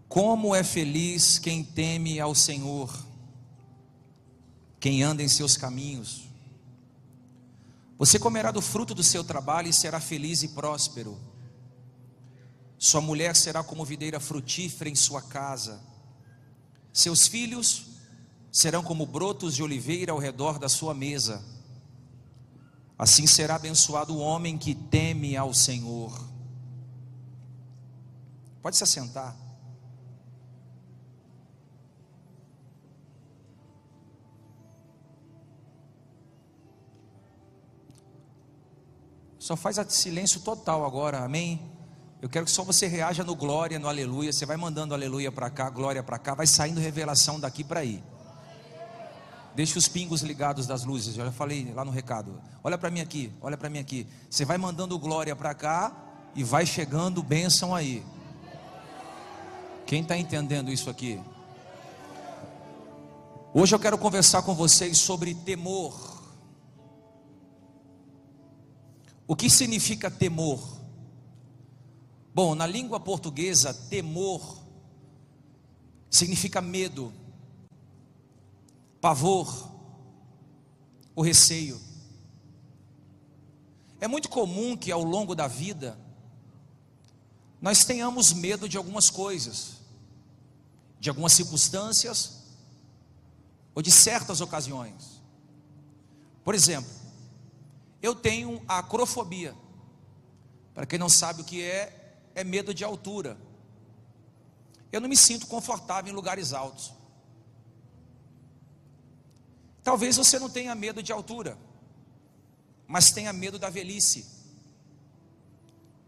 Como é feliz quem teme ao Senhor, quem anda em seus caminhos. Você comerá do fruto do seu trabalho e será feliz e próspero. Sua mulher será como videira frutífera em sua casa. Seus filhos serão como brotos de oliveira ao redor da sua mesa. Assim será abençoado o homem que teme ao Senhor. Pode se assentar. Só faz silêncio total agora, amém? Eu quero que só você reaja no glória, no aleluia. Você vai mandando aleluia para cá, glória para cá. Vai saindo revelação daqui para aí. Deixa os pingos ligados das luzes. Eu já falei lá no recado. Olha para mim aqui, olha para mim aqui. Você vai mandando glória para cá e vai chegando bênção aí. Quem está entendendo isso aqui? Hoje eu quero conversar com vocês sobre temor. O que significa temor? Bom, na língua portuguesa, temor significa medo, pavor, o receio. É muito comum que ao longo da vida nós tenhamos medo de algumas coisas, de algumas circunstâncias ou de certas ocasiões. Por exemplo, eu tenho a acrofobia. Para quem não sabe o que é medo de altura. Eu não me sinto confortável em lugares altos. Talvez você não tenha medo de altura, mas tenha medo da velhice.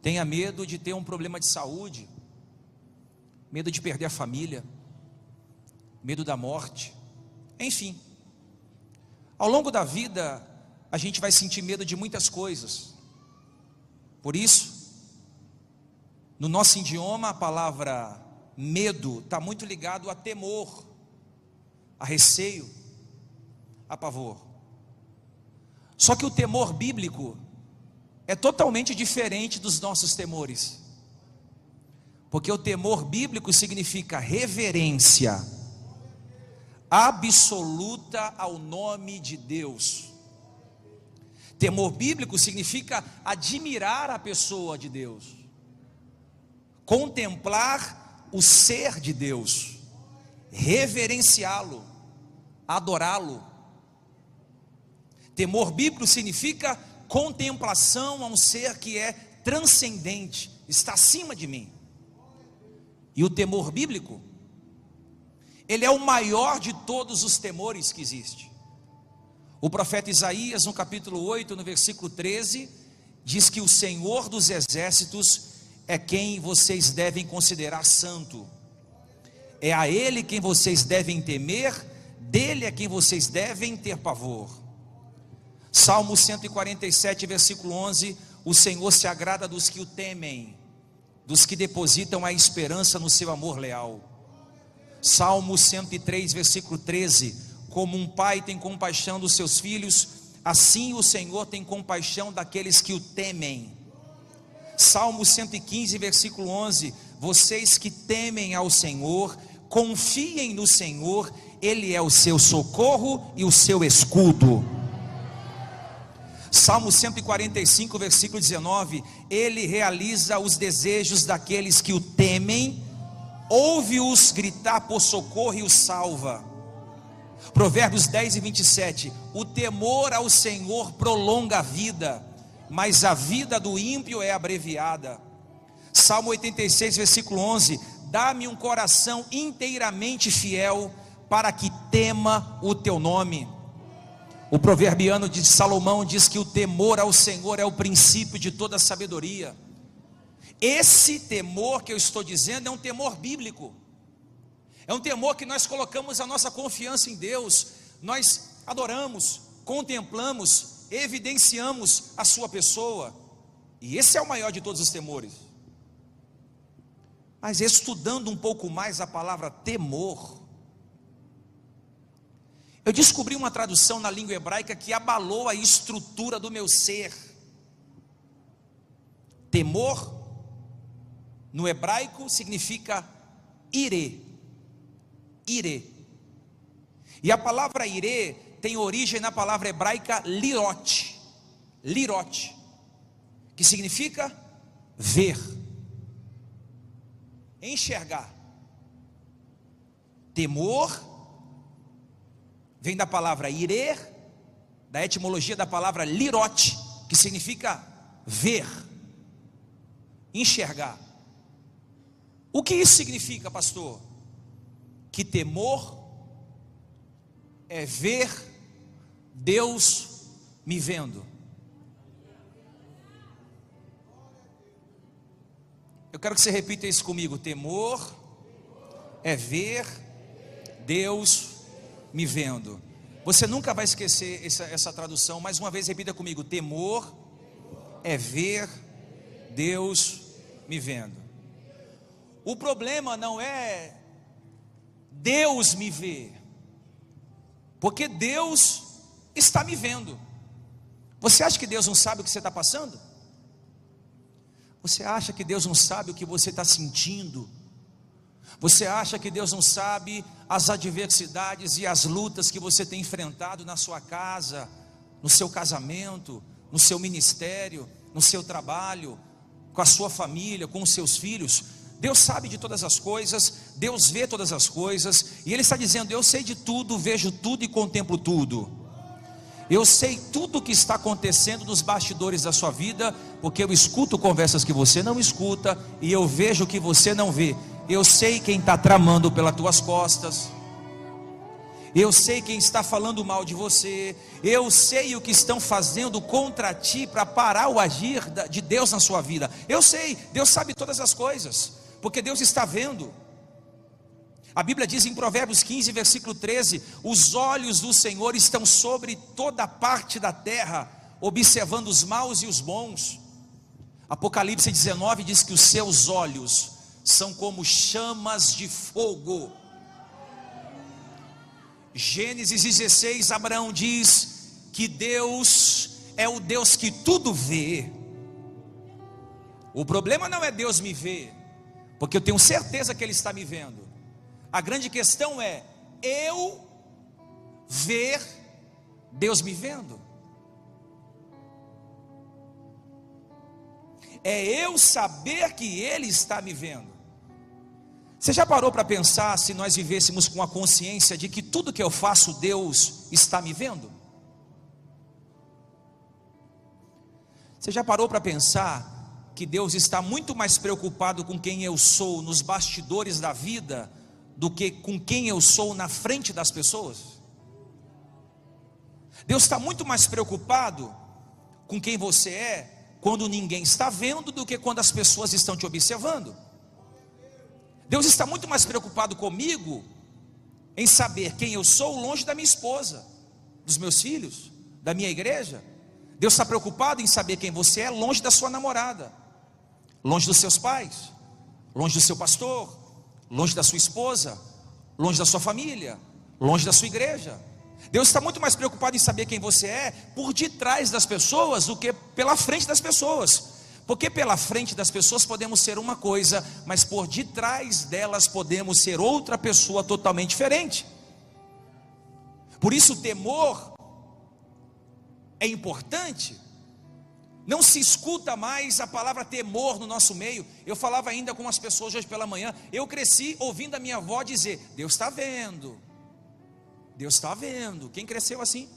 Tenha medo de ter um problema de saúde, medo de perder a família, medo da morte, enfim. Ao longo da vida, a gente vai sentir medo de muitas coisas. Por isso, no nosso idioma, a palavra medo está muito ligado a temor, a receio, a pavor. Só que o temor bíblico é totalmente diferente dos nossos temores. Porque o temor bíblico significa reverência absoluta ao nome de Deus. Temor bíblico significa admirar a pessoa de Deus, contemplar o ser de Deus, reverenciá-lo, adorá-lo. Temor bíblico significa contemplação a um ser que é transcendente, está acima de mim. E o temor bíblico, ele é o maior de todos os temores que existe. O profeta Isaías, no capítulo 8, no versículo 13, diz que o Senhor dos exércitos é quem vocês devem considerar santo. É a Ele quem vocês devem temer, dele é quem vocês devem ter pavor. Salmo 147, versículo 11, o Senhor se agrada dos que o temem, dos que depositam a esperança no seu amor leal. Salmo 103, versículo 13, como um pai tem compaixão dos seus filhos, assim o Senhor tem compaixão daqueles que o temem. Salmo 115, versículo 11, vocês que temem ao Senhor, confiem no Senhor, Ele é o seu socorro e o seu escudo. Salmo 145, versículo 19, Ele realiza os desejos daqueles que o temem, ouve-os gritar por socorro e os salva. Provérbios 10 e 27, o temor ao Senhor prolonga a vida, mas a vida do ímpio é abreviada. Salmo 86, versículo 11, dá-me um coração inteiramente fiel, para que tema o teu nome. O proverbiano de Salomão diz que o temor ao Senhor é o princípio de toda sabedoria. Esse temor que eu estou dizendo é um temor bíblico. É um temor que nós colocamos a nossa confiança em Deus. Nós adoramos, contemplamos, evidenciamos a sua pessoa. E esse é o maior de todos os temores. Mas estudando um pouco mais a palavra temor, eu descobri uma tradução na língua hebraica que abalou a estrutura do meu ser. Temor, no hebraico, significa Irê. Irê. E a palavra irê tem origem na palavra hebraica lirote. Lirote, que significa ver, enxergar. Temor vem da palavra irê, da etimologia da palavra lirote, que significa ver, enxergar. O que isso significa, pastor? Que temor é ver Deus me vendo. Eu quero que você repita isso comigo. Temor é ver Deus me vendo. Você nunca vai esquecer essa tradução. Mais uma vez, repita comigo. Temor é ver Deus me vendo. O problema não é Deus me ver, porque Deus está me vendo. Você acha que Deus não sabe o que você está passando? Você acha que Deus não sabe o que você está sentindo? Você acha que Deus não sabe as adversidades e as lutas que você tem enfrentado na sua casa, no seu casamento, no seu ministério, no seu trabalho, com a sua família, com os seus filhos? Deus sabe de todas as coisas, Deus vê todas as coisas, e Ele está dizendo: eu sei de tudo, vejo tudo e contemplo tudo. Eu sei tudo o que está acontecendo nos bastidores da sua vida, porque eu escuto conversas que você não escuta, e eu vejo o que você não vê. Eu sei quem está tramando pelas tuas costas, eu sei quem está falando mal de você, eu sei o que estão fazendo contra ti para parar o agir de Deus na sua vida. Eu sei, Deus sabe todas as coisas, porque Deus está vendo. A Bíblia diz em Provérbios 15, versículo 13: os olhos do Senhor estão sobre toda parte da terra, observando os maus e os bons. Apocalipse 19 diz que os seus olhos são como chamas de fogo. Gênesis 16, Abraão diz que Deus é o Deus que tudo vê. O problema não é Deus me ver, porque eu tenho certeza que Ele está me vendo. A grande questão é eu ver Deus me vendo. É eu saber que Ele está me vendo. Você já parou para pensar se nós vivêssemos com a consciência de que tudo que eu faço, Deus está me vendo? Você já parou para pensar que Deus está muito mais preocupado com quem eu sou nos bastidores da vida do que com quem eu sou na frente das pessoas? Deus está muito mais preocupado com quem você é quando ninguém está vendo do que quando as pessoas estão te observando. Deus está muito mais preocupado comigo em saber quem eu sou longe da minha esposa, dos meus filhos, da minha igreja. Deus está preocupado em saber quem você é longe da sua namorada, longe dos seus pais, longe do seu pastor, longe da sua esposa, longe da sua família, longe da sua igreja. Deus está muito mais preocupado em saber quem você é por detrás das pessoas do que pela frente das pessoas. Porque pela frente das pessoas podemos ser uma coisa, mas por detrás delas podemos ser outra pessoa totalmente diferente. Por isso o temor é importante. Não se escuta mais a palavra temor no nosso meio. Eu falava ainda com as pessoas hoje pela manhã. Eu cresci ouvindo a minha avó dizer: Deus está vendo, Deus está vendo. Quem cresceu assim?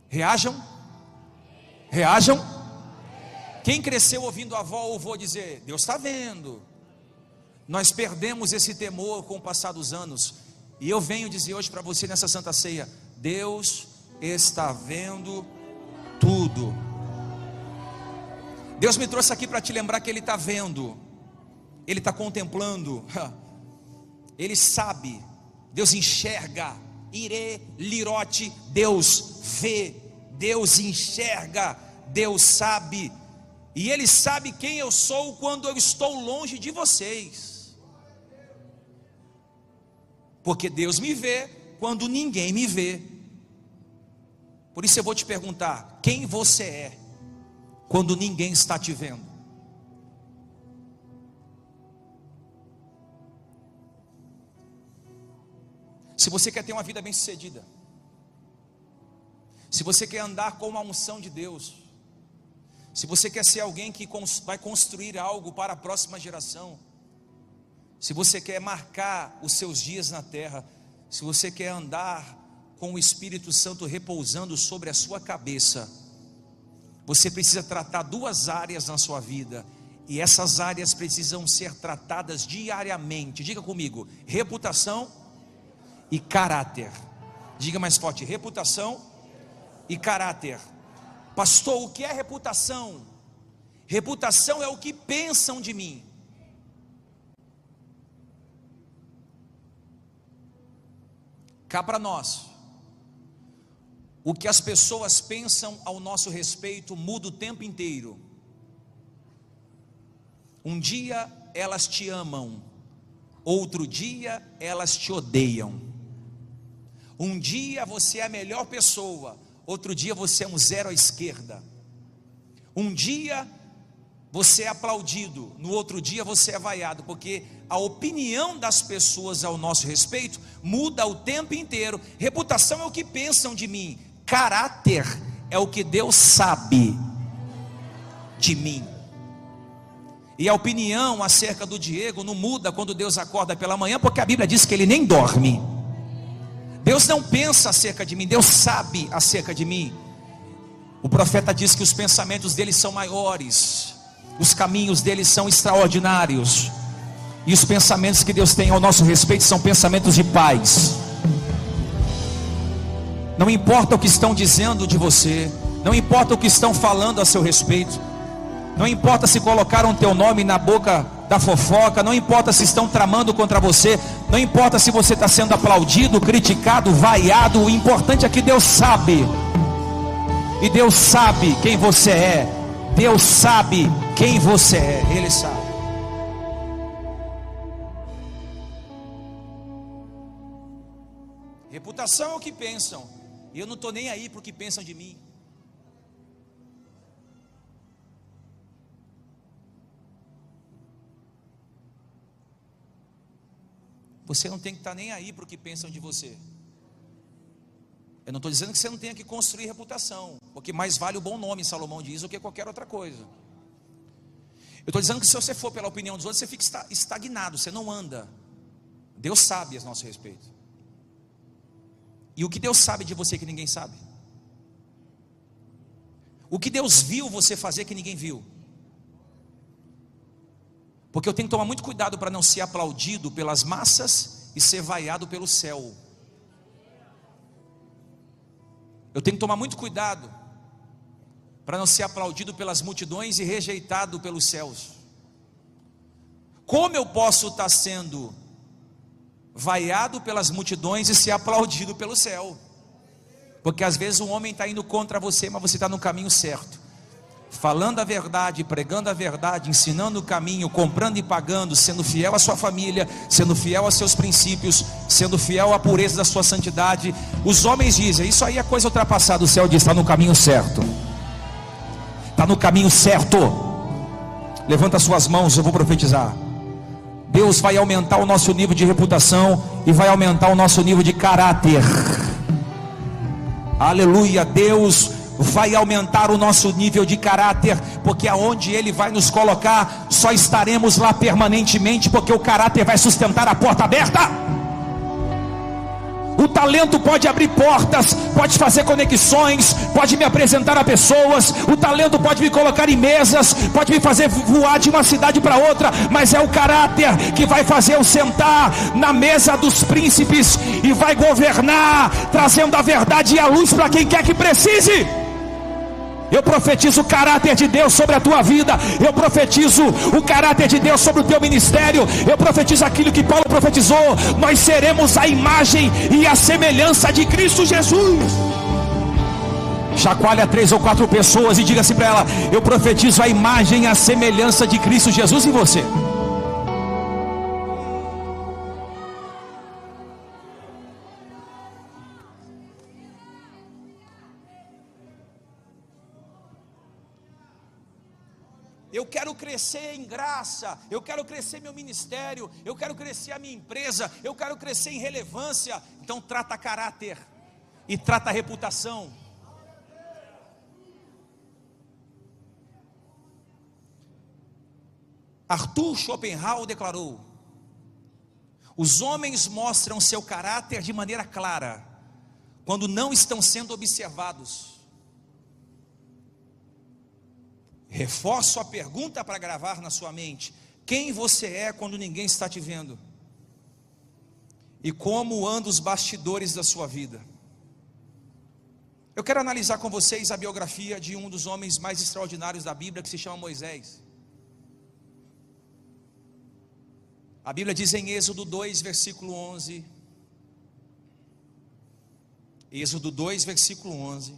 Reajam. Reajam. Quem cresceu ouvindo a avó ou avô dizer: Deus está vendo? Nós perdemos esse temor com o passar dos anos. E eu venho dizer hoje para você nessa Santa Ceia: Deus está vendo tudo. Deus me trouxe aqui para te lembrar que Ele está vendo, Ele está contemplando, Ele sabe, Deus enxerga. Irê, lirote, Deus vê, Deus enxerga, Deus sabe. E Ele sabe quem eu sou quando eu estou longe de vocês, porque Deus me vê quando ninguém me vê. Por isso eu vou te perguntar: quem você é quando ninguém está te vendo? Se você quer ter uma vida bem-sucedida, se você quer andar com a unção de Deus, se você quer ser alguém que vai construir algo para a próxima geração, se você quer marcar os seus dias na terra, se você quer andar com o Espírito Santo repousando sobre a sua cabeça, você precisa tratar duas áreas na sua vida, e essas áreas precisam ser tratadas diariamente. Diga comigo: reputação e caráter. Diga mais forte: reputação e caráter. Pastor, o que é reputação? Reputação é o que pensam de mim. Cá para nós, o que as pessoas pensam ao nosso respeito muda o tempo inteiro. Um dia elas te amam, outro dia elas te odeiam. Um dia você é a melhor pessoa, outro dia você é um zero à esquerda. Um dia você é aplaudido, no outro dia você é vaiado, porque a opinião das pessoas ao nosso respeito muda o tempo inteiro. Reputação é o que pensam de mim, caráter é o que Deus sabe de mim. E a opinião acerca do Diego não muda quando Deus acorda pela manhã, porque a Bíblia diz que ele nem dorme. Deus não pensa acerca de mim, Deus sabe acerca de mim. O profeta diz que os pensamentos dele são maiores, os caminhos dele são extraordinários, e os pensamentos que Deus tem ao nosso respeito são pensamentos de paz. Não importa o que estão dizendo de você, não importa o que estão falando a seu respeito, não importa se colocaram teu nome na boca da fofoca, não importa se estão tramando contra você, não importa se você está sendo aplaudido, criticado, vaiado, o importante é que Deus sabe, e Deus sabe quem você é, Deus sabe quem você é, Ele sabe. Reputação é o que pensam, e eu não estou nem aí para o que pensam de mim. Você não tem que estar nem aí para o que pensam de você. Eu não estou dizendo que você não tenha que construir reputação, porque mais vale o bom nome, Salomão diz, do que qualquer outra coisa. Eu estou dizendo que se você for pela opinião dos outros, você fica estagnado, você não anda. Deus sabe a nosso respeito. E o que Deus sabe de você que ninguém sabe? O que Deus viu você fazer que ninguém viu? Porque eu tenho que tomar muito cuidado para não ser aplaudido pelas massas e ser vaiado pelo céu. Eu tenho que tomar muito cuidado para não ser aplaudido pelas multidões e rejeitado pelos céus. Como eu posso estar sendo vaiado pelas multidões e ser aplaudido pelo céu? Porque às vezes um homem está indo contra você, mas você está no caminho certo, falando a verdade, pregando a verdade, ensinando o caminho, comprando e pagando, sendo fiel à sua família, sendo fiel aos seus princípios, sendo fiel à pureza da sua santidade. Os homens dizem, isso aí é coisa ultrapassada. O céu diz, está no caminho certo, está no caminho certo. Levanta suas mãos, eu vou profetizar. Deus vai aumentar o nosso nível de reputação e vai aumentar o nosso nível de caráter. Aleluia. Deus vai aumentar o nosso nível de caráter, porque aonde Ele vai nos colocar, só estaremos lá permanentemente, porque o caráter vai sustentar a porta aberta. O talento pode abrir portas, pode fazer conexões, pode me apresentar a pessoas, o talento pode me colocar em mesas, pode me fazer voar de uma cidade para outra, mas é o caráter que vai fazer eu sentar na mesa dos príncipes e vai governar, trazendo a verdade e a luz para quem quer que precise. Eu profetizo o caráter de Deus sobre a tua vida. Eu profetizo o caráter de Deus sobre o teu ministério. Eu profetizo aquilo que Paulo profetizou. Nós seremos a imagem e a semelhança de Cristo Jesus. Chacoalha 3 ou 4 pessoas e diga assim para ela: eu profetizo a imagem e a semelhança de Cristo Jesus em você. eu quero crescer em graça, eu quero crescer meu ministério, eu quero crescer a minha empresa, eu quero crescer em relevância. Então trata caráter e trata reputação. Arthur Schopenhauer declarou: os homens mostram seu caráter de maneira clara quando não estão sendo observados. Reforço a pergunta para gravar na sua mente: quem você é quando ninguém está te vendo? E como andam os bastidores da sua vida? Eu quero analisar com vocês a biografia de um dos homens mais extraordinários da Bíblia, que se chama Moisés. A Bíblia diz em Êxodo 2, versículo 11. Êxodo 2, versículo 11.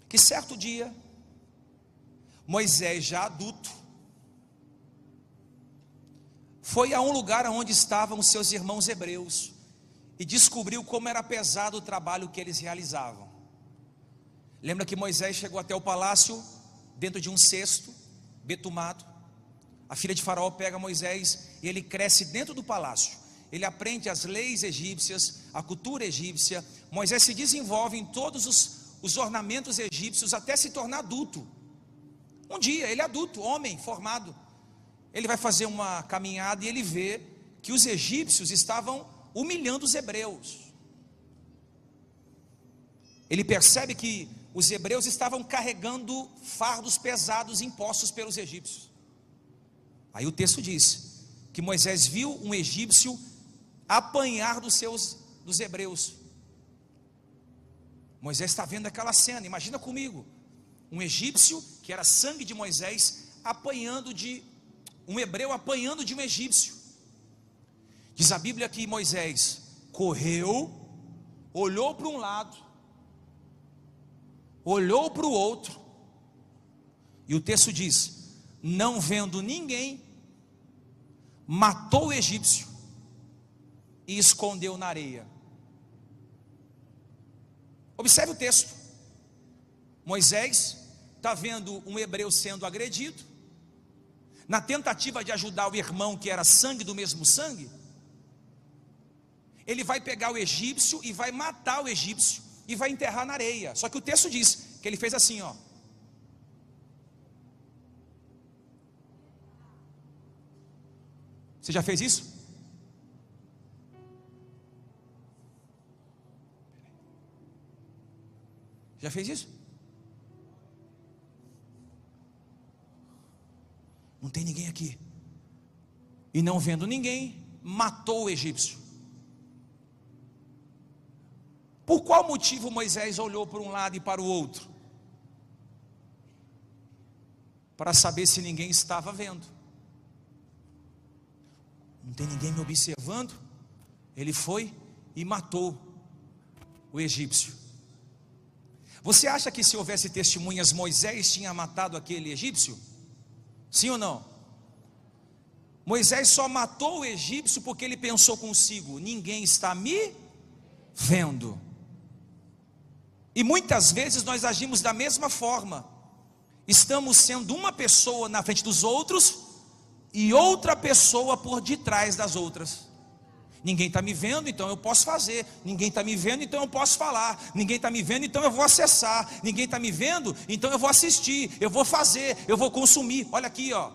Que certo dia, Moisés, já adulto, foi a um lugar onde estavam os seus irmãos hebreus e descobriu como era pesado o trabalho que eles realizavam. Lembra que Moisés chegou até o palácio dentro de um cesto betumado. A filha de Faraó pega Moisés e ele cresce dentro do palácio. Ele aprende as leis egípcias, a cultura egípcia. Moisés se desenvolve em todos os ornamentos egípcios até se tornar adulto. Um dia, ele é adulto, homem, formado. Ele vai fazer uma caminhada e ele vê que os egípcios estavam humilhando os hebreus. Ele percebe que os hebreus estavam carregando fardos pesados impostos pelos egípcios. Aí o texto diz que Moisés viu um egípcio apanhar dos hebreus. Moisés está vendo aquela cena, imagina comigo. Um egípcio, que era sangue de Moisés, um hebreu apanhando de um egípcio. Diz a Bíblia que Moisés correu, olhou para um lado, olhou para o outro, e o texto diz: não vendo ninguém, matou o egípcio e escondeu na areia. Observe o texto. Moisés está vendo um hebreu sendo agredido, na tentativa de ajudar o irmão que era sangue do mesmo sangue, ele vai pegar o egípcio e vai matar o egípcio e vai enterrar na areia. Só que o texto diz que ele fez assim, ó. Você já fez isso? Já fez isso? Não tem ninguém aqui. E não vendo ninguém, matou o egípcio. Por qual motivo Moisés olhou para um lado e para o outro? Para saber se ninguém estava vendo. Não tem ninguém me observando. Ele foi e matou o egípcio. Você acha que se houvesse testemunhas, Moisés tinha matado aquele egípcio? Sim ou não? Moisés só matou o egípcio porque ele pensou consigo: ninguém está me vendo. E muitas vezes nós agimos da mesma forma. Estamos sendo uma pessoa na frente dos outros e outra pessoa por detrás das outras. Ninguém está me vendo, então eu posso fazer. Ninguém está me vendo, então eu posso falar. Ninguém está me vendo, então eu vou acessar. Ninguém está me vendo, então eu vou assistir. Eu vou fazer, eu vou consumir. Olha aqui, ó.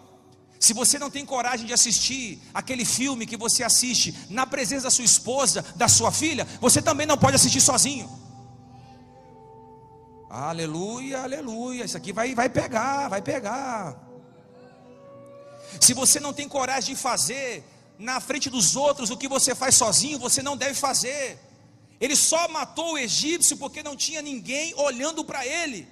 Se você não tem coragem de assistir aquele filme que você assiste na presença da sua esposa, da sua filha, você também não pode assistir sozinho. Aleluia, aleluia. Isso aqui vai pegar, vai pegar. Se você não tem coragem de fazer na frente dos outros o que você faz sozinho, você não deve fazer. Ele só matou o egípcio porque não tinha ninguém olhando para ele.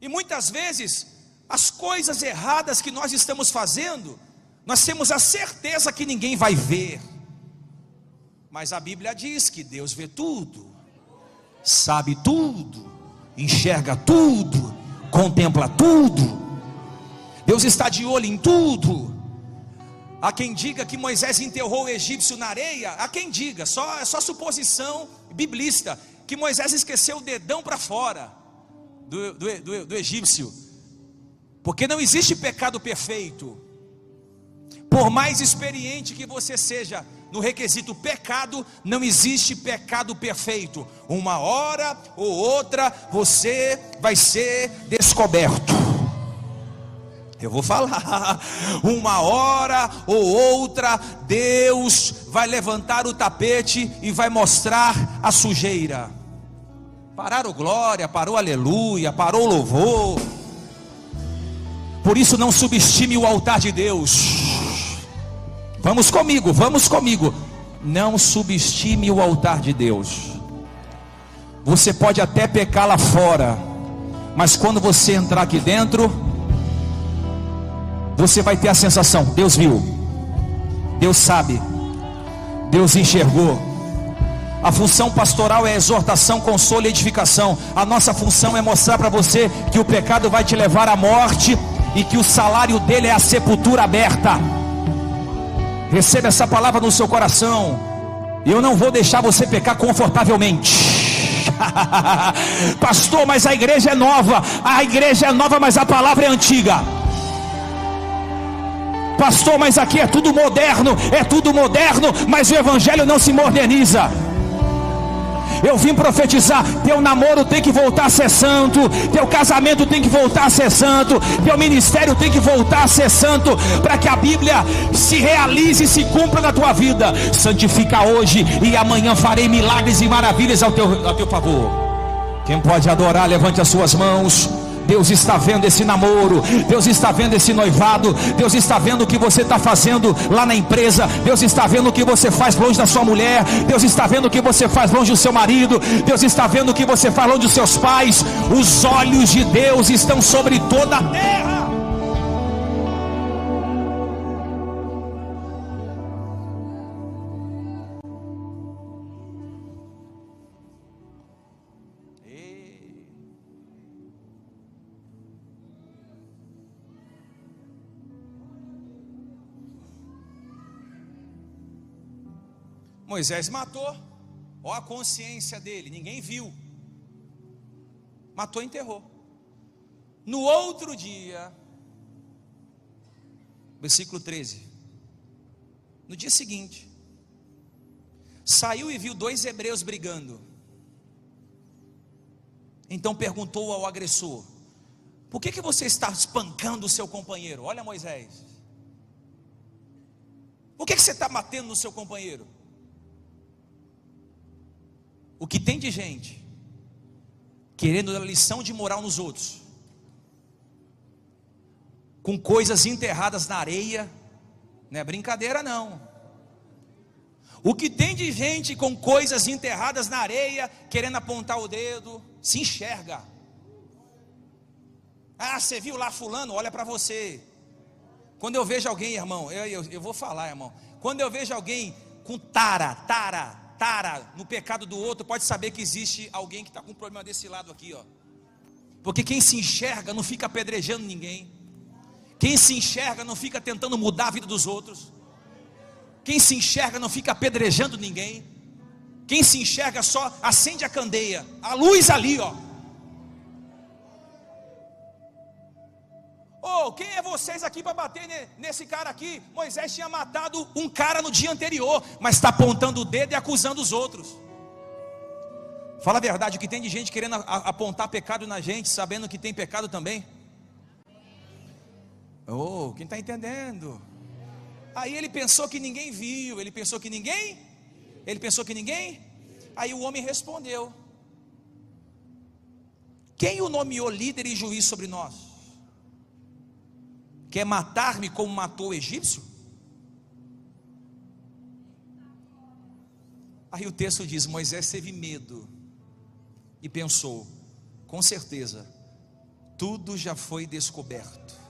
E muitas vezes as coisas erradas que nós estamos fazendo, nós temos a certeza que ninguém vai ver. Mas a Bíblia diz que Deus vê tudo, sabe tudo, enxerga tudo, contempla tudo. Deus está de olho em tudo. Há quem diga que Moisés enterrou o egípcio na areia. Há quem diga, é só suposição biblista, que Moisés esqueceu o dedão para fora do egípcio. Porque não existe pecado perfeito. Por mais experiente que você seja no requisito pecado, não existe pecado perfeito. Uma hora ou outra você vai ser descoberto. Eu vou falar. Uma hora ou outra Deus vai levantar o tapete e vai mostrar a sujeira. Parou glória, parou aleluia, parou louvor. Por isso não subestime o altar de Deus. Vamos comigo, vamos comigo. Não subestime o altar de Deus. Você pode até pecar lá fora, mas quando você entrar aqui dentro, você vai ter a sensação: Deus viu, Deus sabe, Deus enxergou. A função pastoral é exortação, consolo e edificação. A nossa função é mostrar para você que o pecado vai te levar à morte e que o salário dele é a sepultura aberta. Receba essa palavra no seu coração. Eu não vou deixar você pecar confortavelmente. Pastor, mas a igreja é nova. A igreja é nova, mas a palavra é antiga. Pastor, mas aqui é tudo moderno, mas o evangelho não se moderniza. Eu vim profetizar: teu namoro tem que voltar a ser santo, teu casamento tem que voltar a ser santo, teu ministério tem que voltar a ser santo, para que a Bíblia se realize e se cumpra na tua vida. Santifica hoje e amanhã farei milagres e maravilhas ao teu favor. Quem pode adorar, levante as suas mãos. Deus está vendo esse namoro, Deus está vendo esse noivado, Deus está vendo o que você está fazendo lá na empresa, Deus está vendo o que você faz longe da sua mulher, Deus está vendo o que você faz longe do seu marido, Deus está vendo o que você faz longe dos seus pais. Os olhos de Deus estão sobre toda a terra. Moisés matou, ó a consciência dele, ninguém viu, matou e enterrou. No outro dia, versículo 13, no dia seguinte, saiu e viu 2 hebreus brigando. Então perguntou ao agressor: por que você está espancando o seu companheiro? Olha, Moisés, por que você está batendo no seu companheiro? O que tem de gente querendo dar lição de moral nos outros, com coisas enterradas na areia, não é brincadeira não. O que tem de gente com coisas enterradas na areia, querendo apontar o dedo, se enxerga. Ah, você viu lá fulano? Olha para você. Quando eu vejo alguém, irmão, eu vou falar, irmão, quando eu vejo alguém com tara no pecado do outro, pode saber que existe alguém que está com um problema desse lado aqui, ó. Porque quem se enxerga não fica apedrejando ninguém. Quem se enxerga não fica tentando mudar a vida dos outros. Quem se enxerga não fica apedrejando ninguém. Quem se enxerga só acende a candeia, a luz ali, ó. Oh, quem é vocês aqui para bater nesse cara aqui? Moisés tinha matado um cara no dia anterior, mas está apontando o dedo e acusando os outros. Fala a verdade, o que tem de gente querendo apontar pecado na gente, sabendo que tem pecado também. Oh, quem está entendendo? Aí ele pensou que ninguém viu, ele pensou que ninguém. Aí o homem respondeu: quem o nomeou líder e juiz sobre nós? Quer matar-me como matou o egípcio? Aí o texto diz: Moisés teve medo e pensou: com certeza, tudo já foi descoberto.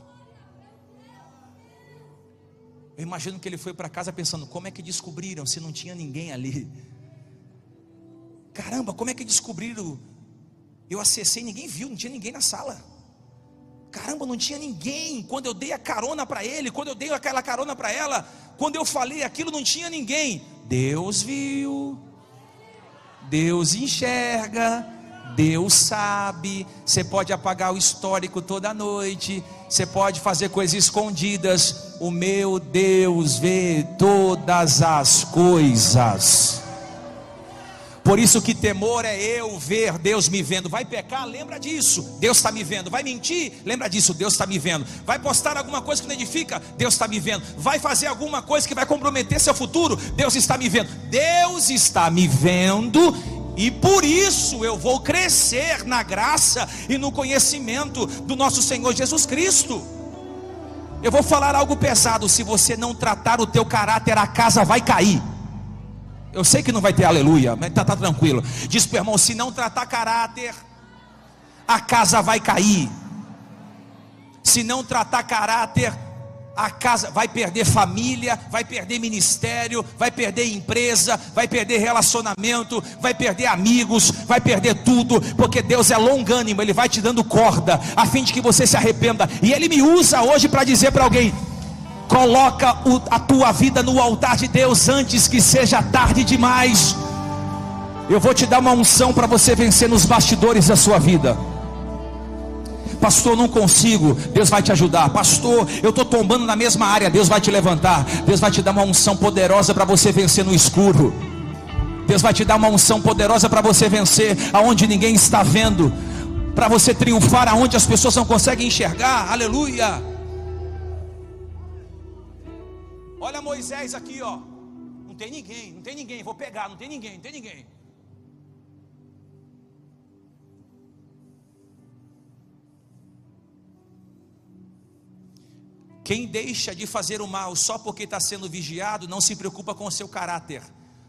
Eu imagino que ele foi para casa pensando: como é que descobriram se não tinha ninguém ali? Caramba, como é que descobriram? Eu acessei, ninguém viu, não tinha ninguém na sala. Caramba, não tinha ninguém. Quando eu dei a carona para ele, quando eu dei aquela carona para ela, quando eu falei aquilo, não tinha ninguém. Deus viu, Deus enxerga, Deus sabe. Você pode apagar o histórico toda noite, você pode fazer coisas escondidas. O meu Deus vê todas as coisas. Por isso que temor é eu ver Deus me vendo. Vai pecar? Lembra disso, Deus está me vendo. Vai mentir? Lembra disso, Deus está me vendo. Vai postar alguma coisa que não edifica? Deus está me vendo. Vai fazer alguma coisa que vai comprometer seu futuro? Deus está me vendo. Deus está me vendo, e por isso eu vou crescer na graça e no conhecimento do nosso Senhor Jesus Cristo. Eu vou falar algo pesado: se você não tratar o teu caráter, a casa vai cair. Eu sei que não vai ter aleluia, mas tá tranquilo. Diz para o irmão: se não tratar caráter, a casa vai cair. Se não tratar caráter, a casa vai perder família, vai perder ministério, vai perder empresa, vai perder relacionamento, vai perder amigos, vai perder tudo, porque Deus é longânimo, Ele vai te dando corda, a fim de que você se arrependa. E Ele me usa hoje para dizer para alguém: coloca a tua vida no altar de Deus antes que seja tarde demais. Eu vou te dar uma unção para você vencer nos bastidores da sua vida. Pastor, não consigo. Deus vai te ajudar. Pastor, eu estou tombando na mesma área. Deus vai te levantar. Deus vai te dar uma unção poderosa para você vencer no escuro. Deus vai te dar uma unção poderosa para você vencer aonde ninguém está vendo, para você triunfar aonde as pessoas não conseguem enxergar. Aleluia. Olha Moisés aqui, ó. Não tem ninguém, vou pegar, não tem ninguém. Quem deixa de fazer o mal só porque está sendo vigiado, não se preocupa com o seu caráter,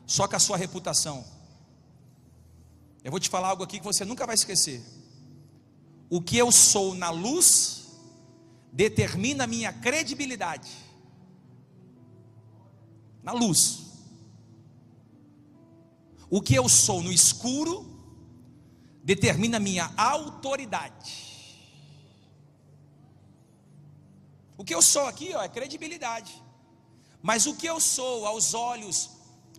só com a sua reputação. Eu vou te falar algo aqui que você nunca vai esquecer. O que eu sou na luz determina a minha credibilidade. Na luz. O que eu sou no escuro determina a minha autoridade. O que eu sou aqui, ó, é credibilidade. Mas o que eu sou aos olhos,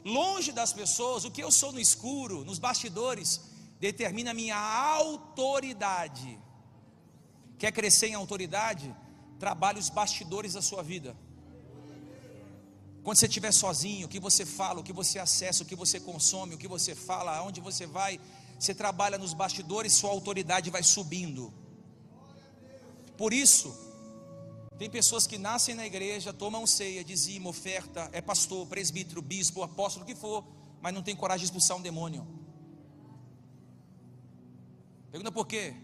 longe das pessoas, o que eu sou no escuro, nos bastidores, determina a minha autoridade. Quer crescer em autoridade? Trabalhe os bastidores da sua vida. Quando você estiver sozinho, o que você fala, o que você acessa, o que você consome, o que você fala, aonde você vai, você trabalha nos bastidores, sua autoridade vai subindo. Por isso, tem pessoas que nascem na igreja, tomam ceia, dizimam, oferta, é pastor, presbítero, bispo, apóstolo, o que for, mas não tem coragem de expulsar um demônio. Pergunta por quê?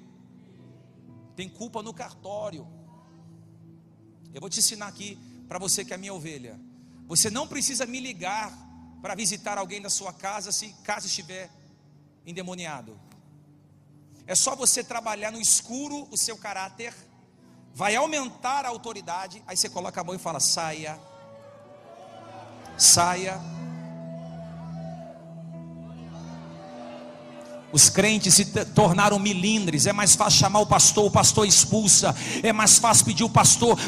Tem culpa no cartório. Eu vou te ensinar aqui, para você que é minha ovelha. Você não precisa me ligar para visitar alguém da sua casa, se caso estiver endemoniado. É só você trabalhar no escuro o seu caráter, vai aumentar a autoridade. Aí você coloca a mão e fala: saia, saia. Os crentes se tornaram milindres. É mais fácil chamar o pastor expulsa. É mais fácil pedir o pastor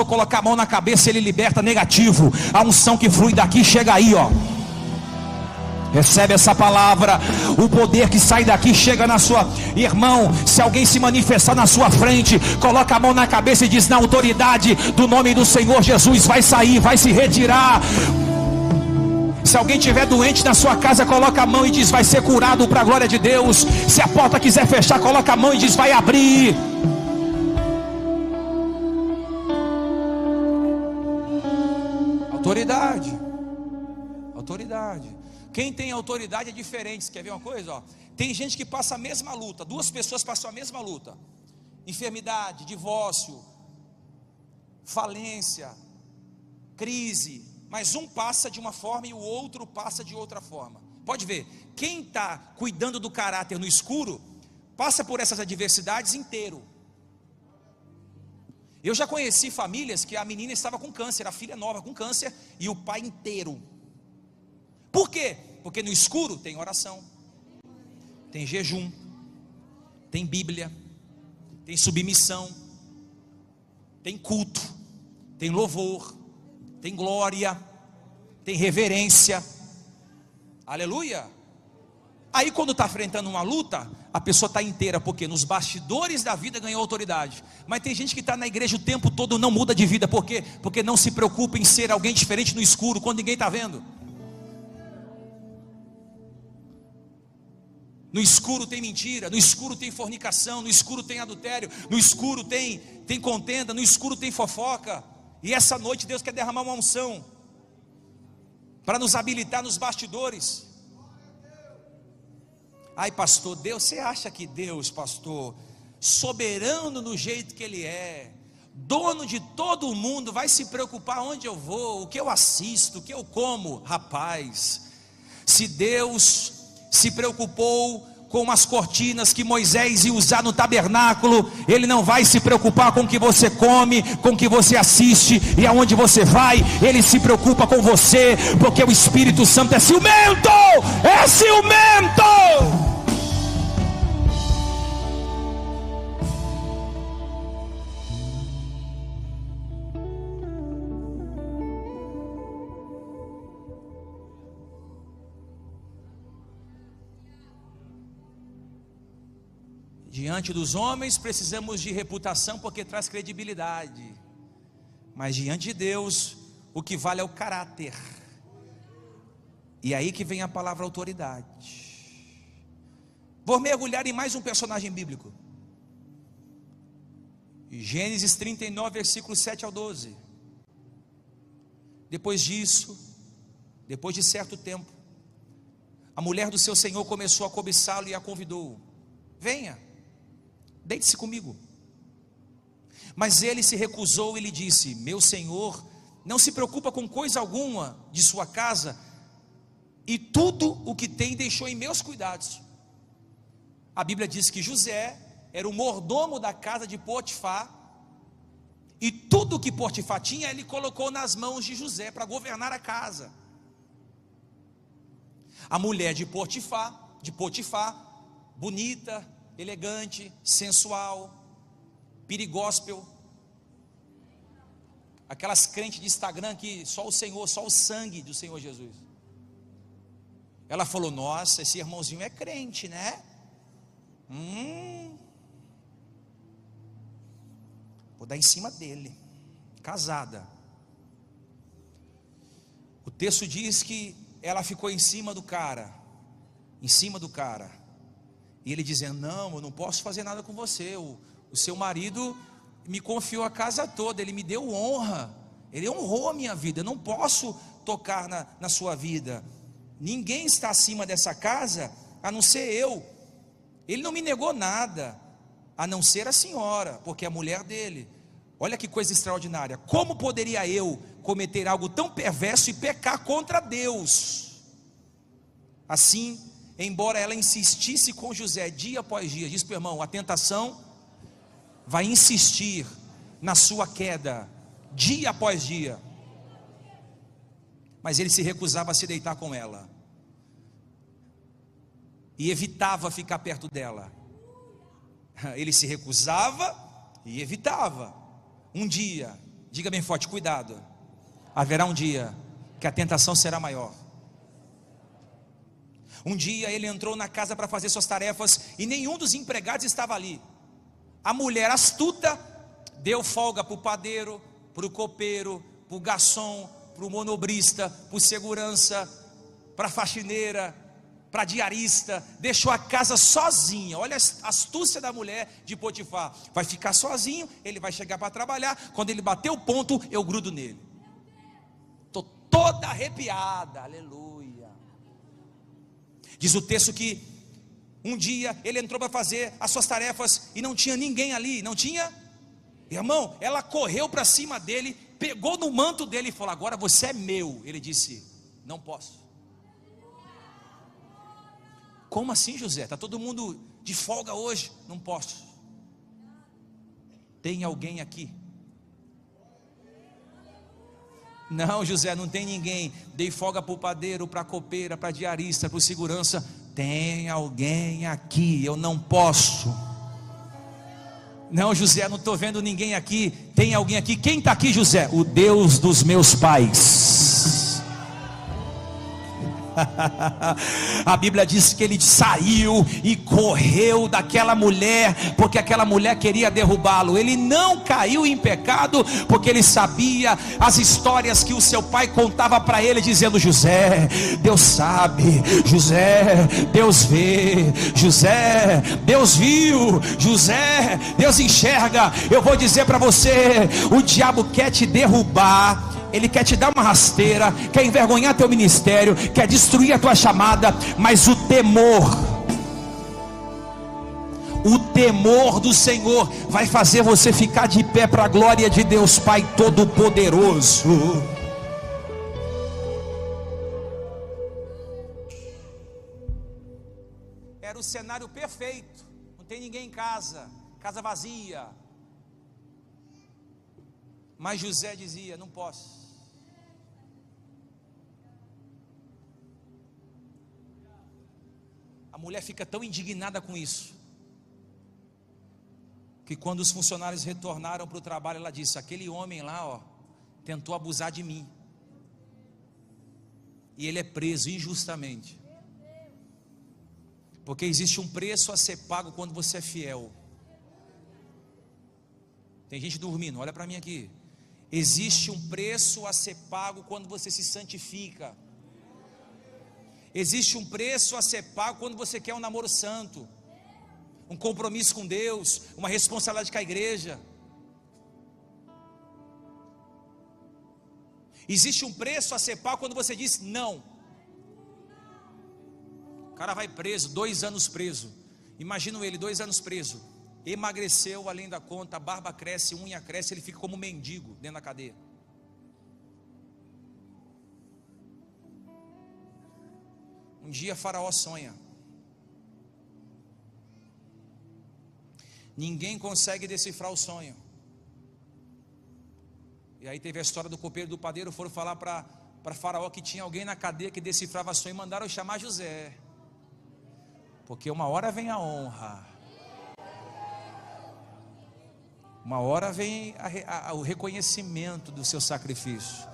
colocar a mão na cabeça, ele liberta negativo. A unção que flui daqui chega aí, ó. Recebe essa palavra. O poder que sai daqui chega na sua. Irmão, se alguém se manifestar na sua frente, coloca a mão na cabeça e diz: na autoridade do nome do Senhor Jesus, vai sair, vai se retirar. Se alguém estiver doente na sua casa, coloca a mão e diz: vai ser curado para a glória de Deus. Se a porta quiser fechar, coloca a mão e diz: vai abrir. Autoridade. Autoridade. Quem tem autoridade é diferente. Você quer ver uma coisa? Ó? Tem gente que passa a mesma luta. Duas pessoas passam a mesma luta: enfermidade, divórcio, falência, crise. Mas um passa de uma forma e o outro passa de outra forma. Pode ver, quem está cuidando do caráter no escuro, passa por essas adversidades inteiro. Eu já conheci famílias que a menina estava com câncer, a filha nova com câncer, e o pai inteiro. Por quê? Porque no escuro tem oração, tem jejum, tem Bíblia, tem submissão, tem culto, tem louvor, tem glória, tem reverência. Aleluia. Aí quando está enfrentando uma luta, a pessoa está inteira, porque nos bastidores da vida ganhou autoridade. Mas tem gente que está na igreja o tempo todo, não muda de vida. Por quê? Porque não se preocupa em ser alguém diferente no escuro, quando ninguém está vendo. No escuro tem mentira, no escuro tem fornicação, no escuro tem adultério, no escuro tem contenda, no escuro tem fofoca. E essa noite Deus quer derramar uma unção para nos habilitar nos bastidores. Ai pastor, Deus, você acha que Deus, pastor, soberano no jeito que Ele é, dono de todo o mundo, vai se preocupar onde eu vou, o que eu assisto, o que eu como? Rapaz, se Deus se preocupou com as cortinas que Moisés ia usar no tabernáculo, Ele não vai se preocupar com o que você come, com o que você assiste e aonde você vai. Ele se preocupa com você, porque o Espírito Santo é ciumento, é ciumento. Diante dos homens precisamos de reputação, porque traz credibilidade. Mas diante de Deus, o que vale é o caráter. E aí que vem a palavra autoridade. Vou mergulhar em mais um personagem bíblico. Gênesis 39, versículos 7 ao 12. Depois disso, depois de certo tempo, a mulher do seu senhor começou a cobiçá-lo e a convidou: venha, deite-se comigo. Mas ele se recusou e lhe disse: meu senhor não se preocupa com coisa alguma de sua casa, e tudo o que tem deixou em meus cuidados. A Bíblia diz que José era o mordomo da casa de Potifar, e tudo o que Potifar tinha, ele colocou nas mãos de José para governar a casa. A mulher de Potifar, bonita, elegante, sensual, perigóspel, aquelas crentes de Instagram que só o Senhor, só o sangue do Senhor Jesus. Ela falou: nossa, esse irmãozinho é crente, né? Vou dar em cima dele. Casada. O texto diz que ela ficou em cima do cara, e ele dizendo: não, eu não posso fazer nada com você, o seu marido me confiou a casa toda, ele me deu honra, ele honrou a minha vida, eu não posso tocar na sua vida, ninguém está acima dessa casa, a não ser eu, ele não me negou nada, a não ser a senhora, porque é a mulher dele. Olha que coisa extraordinária, como poderia eu cometer algo tão perverso e pecar contra Deus? Assim, embora ela insistisse com José dia após dia, diz para o irmão: a tentação vai insistir na sua queda, dia após dia. Mas ele se recusava a se deitar com ela, e evitava ficar perto dela. Ele se recusava e evitava. Um dia, diga bem forte: cuidado, haverá um dia que a tentação será maior. Um dia ele entrou na casa para fazer suas tarefas e nenhum dos empregados estava ali. A mulher astuta deu folga para o padeiro, para o copeiro, para o garçom, para o manobrista, para o segurança, para a faxineira, para a diarista, deixou a casa sozinha. Olha a astúcia da mulher de Potifar. Vai ficar sozinho, ele vai chegar para trabalhar, quando ele bater o ponto, eu grudo nele. Estou toda arrepiada, aleluia. Diz o texto que um dia ele entrou para fazer as suas tarefas e não tinha ninguém ali, não tinha, irmão, ela correu para cima dele, pegou no manto dele e falou: agora você é meu. Ele disse: não posso. Como assim, José? Está todo mundo de folga hoje? Não posso. Tem alguém aqui? Não, José, não tem ninguém. Dei folga para o padeiro, para a copeira, para a diarista, para o segurança. Tem alguém aqui, eu não posso. Não, José, não estou vendo ninguém aqui. Tem alguém aqui. Quem está aqui, José? O Deus dos meus pais. A Bíblia diz que ele saiu e correu daquela mulher, porque aquela mulher queria derrubá-lo. Ele não caiu em pecado, porque ele sabia as histórias que o seu pai contava para ele, dizendo: José, Deus sabe, José, Deus vê, José, Deus viu, José, Deus enxerga. Eu vou dizer para você: o diabo quer te derrubar, ele quer te dar uma rasteira, quer envergonhar teu ministério, quer destruir a tua chamada, mas o temor do Senhor vai fazer você ficar de pé para a glória de Deus Pai Todo-Poderoso. Era o cenário perfeito, não tem ninguém em casa, casa vazia. Mas José dizia: não posso. A mulher fica tão indignada com isso, que quando os funcionários retornaram para o trabalho, ela disse: aquele homem lá, tentou abusar de mim, e ele é preso injustamente. Porque existe um preço a ser pago quando você é fiel. Tem gente dormindo, olha para mim aqui. Existe um preço a ser pago quando você se santifica. Existe um preço a ser pago quando você quer um namoro santo, um compromisso com Deus, uma responsabilidade com a igreja. Existe um preço a ser pago quando você diz não. O cara vai preso, 2 anos preso. Imagina ele, 2 anos preso. Emagreceu além da conta, a barba cresce, unha cresce, ele fica como um mendigo dentro da cadeia. Um dia Faraó sonha. Ninguém consegue decifrar o sonho. E aí teve a história do copeiro e do padeiro. Foram falar para Faraó que tinha alguém na cadeia que decifrava sonho. Mandaram chamar José, porque uma hora vem a honra, uma hora vem o reconhecimento do seu sacrifício.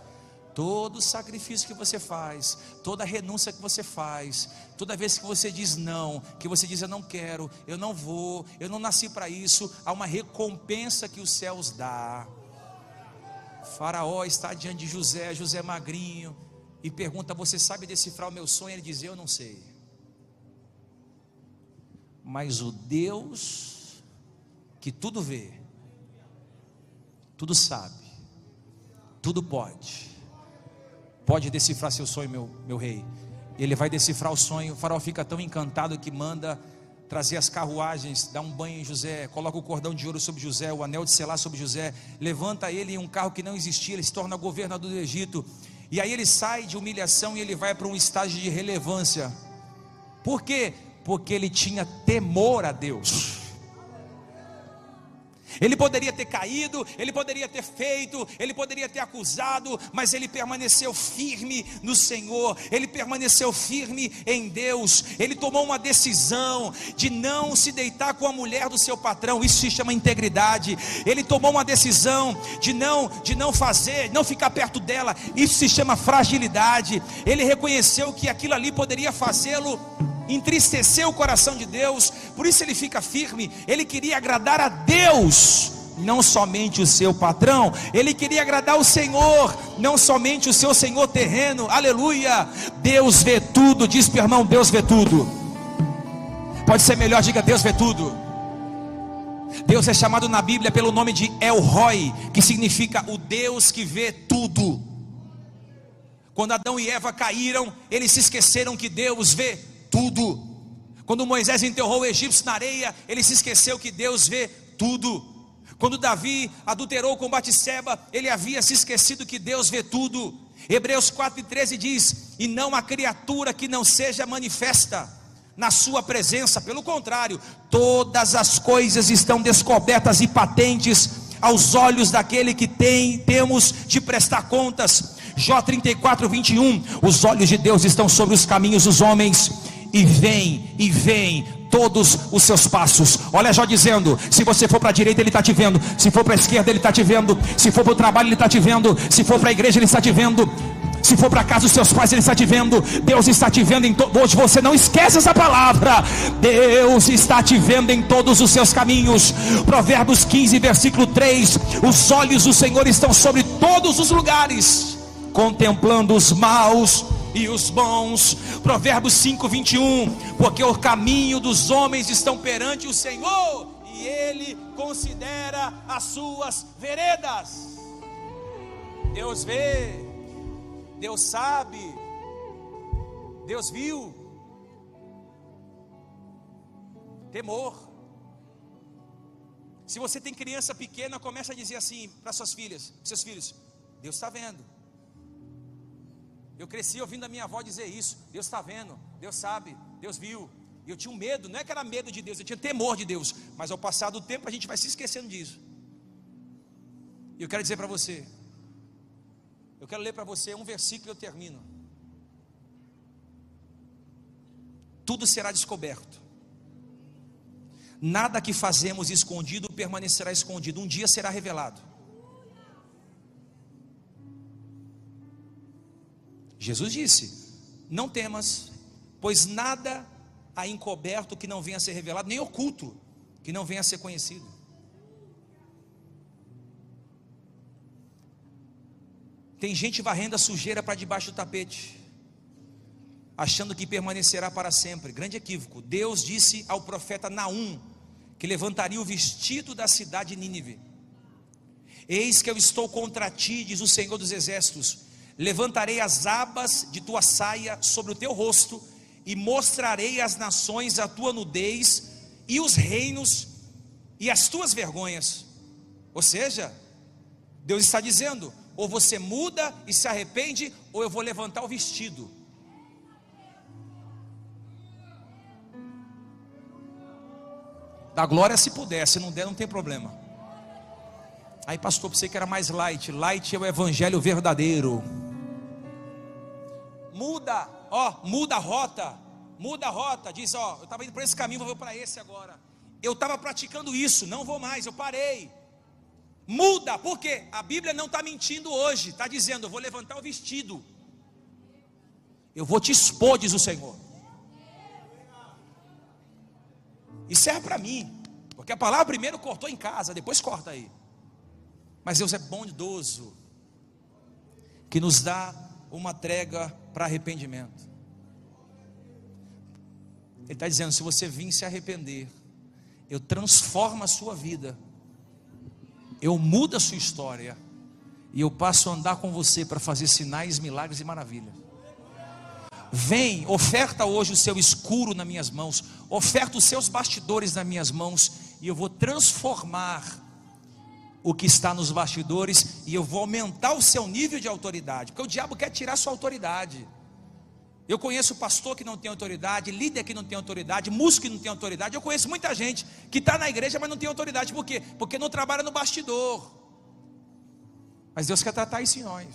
Todo sacrifício que você faz, toda renúncia que você faz, toda vez que você diz não, que você diz eu não quero, eu não vou, eu não nasci para isso, há uma recompensa que os céus dá. Faraó está diante de José, José magrinho, e pergunta: você sabe decifrar o meu sonho? Ele diz: eu não sei. Mas o Deus que tudo vê, tudo sabe, tudo pode decifrar seu sonho, meu rei. Ele vai decifrar o sonho. O Faraó fica tão encantado que manda trazer as carruagens, dá um banho em José, coloca o cordão de ouro sobre José, o anel de selar sobre José, levanta ele em um carro que não existia, ele se torna governador do Egito. E aí ele sai de humilhação e ele vai para um estágio de relevância. Por quê? Porque ele tinha temor a Deus. Ele poderia ter caído, ele poderia ter feito, ele poderia ter acusado, mas ele permaneceu firme no Senhor, ele permaneceu firme em Deus. Ele tomou uma decisão de não se deitar com a mulher do seu patrão, isso se chama integridade. Ele tomou uma decisão de não fazer, não ficar perto dela, isso se chama fragilidade. Ele reconheceu que aquilo ali poderia fazê-lo entristecer o coração de Deus, por isso ele fica firme. Ele queria agradar a Deus, não somente o seu patrão. Ele queria agradar o Senhor, não somente o seu senhor terreno. Aleluia. Deus vê tudo. Diz para o irmão: Deus vê tudo. Pode ser melhor, diga: Deus vê tudo. Deus é chamado na Bíblia pelo nome de El Roi, que significa o Deus que vê tudo. Quando Adão e Eva caíram, eles se esqueceram que Deus vê tudo. Quando Moisés enterrou o egípcio na areia, ele se esqueceu que Deus vê tudo. Quando Davi adulterou com Batseba, ele havia se esquecido que Deus vê tudo. Hebreus 4:13 diz: e não há criatura que não seja manifesta na sua presença, pelo contrário, todas as coisas estão descobertas e patentes aos olhos daquele que temos de prestar contas. Jó 34:21, os olhos de Deus estão sobre os caminhos dos homens, e vem todos os seus passos. Olha Jó dizendo: se você for para a direita, ele está te vendo; se for para a esquerda, ele está te vendo; se for para o trabalho, ele está te vendo; se for para a igreja, ele está te vendo. Se for para casa dos seus pais, Ele está te vendo. Deus está te vendo hoje você não esquece essa palavra. Deus está te vendo em todos os seus caminhos. Provérbios 15, versículo 3: os olhos do Senhor estão sobre todos os lugares, contemplando os maus e os bons. Provérbios 5, 21: porque o caminho dos homens estão perante o Senhor, e Ele considera as suas veredas. Deus vê, Deus sabe, Deus viu. Temor. Se você tem criança pequena, começa a dizer assim para suas filhas, seus filhos: Deus está vendo. Eu cresci ouvindo a minha avó dizer isso: Deus está vendo, Deus sabe, Deus viu. E eu tinha um medo, não é que era medo de Deus, eu tinha temor de Deus. Mas ao passar do tempo a gente vai se esquecendo disso. E eu quero dizer para você, eu quero ler para você um versículo e eu termino. Tudo será descoberto. Nada que fazemos escondido permanecerá escondido. Um dia será revelado. Jesus disse: não temas, pois nada há encoberto que não venha a ser revelado, nem oculto que não venha a ser conhecido. Tem gente varrendo a sujeira para debaixo do tapete, achando que permanecerá para sempre. Grande equívoco. Deus disse ao profeta Naum que levantaria o vestido da cidade de Nínive. Eis que eu estou contra ti, diz o Senhor dos Exércitos. Levantarei as abas de tua saia sobre o teu rosto, e mostrarei às nações a tua nudez, e os reinos e as tuas vergonhas. Ou seja, Deus está dizendo: ou você muda e se arrepende, ou eu vou levantar o vestido. Dá glória se puder, se não der não tem problema. Aí pastor, pensei que era mais light. Light é o evangelho verdadeiro. Muda, muda a rota. Muda a rota, diz: eu estava indo para esse caminho, vou para esse agora. Eu estava praticando isso, não vou mais, eu parei. Muda, por quê? A Bíblia não está mentindo hoje, está dizendo: eu vou levantar o vestido, eu vou te expor, diz o Senhor. Isso é para mim, porque a palavra primeiro cortou em casa, depois corta aí. Mas Deus é bondoso, que nos dá uma trégua para arrependimento. Ele está dizendo: se você vir se arrepender, eu transformo a sua vida, eu mudo a sua história, e eu passo a andar com você para fazer sinais, milagres e maravilhas. Vem, oferta hoje o seu escuro nas minhas mãos, oferta os seus bastidores nas minhas mãos, e eu vou transformar o que está nos bastidores, e eu vou aumentar o seu nível de autoridade, porque o diabo quer tirar a sua autoridade. Eu conheço pastor que não tem autoridade, líder que não tem autoridade, músico que não tem autoridade. Eu conheço muita gente que está na igreja, mas não tem autoridade. Por quê? Porque não trabalha no bastidor. Mas Deus quer tratar isso em nós.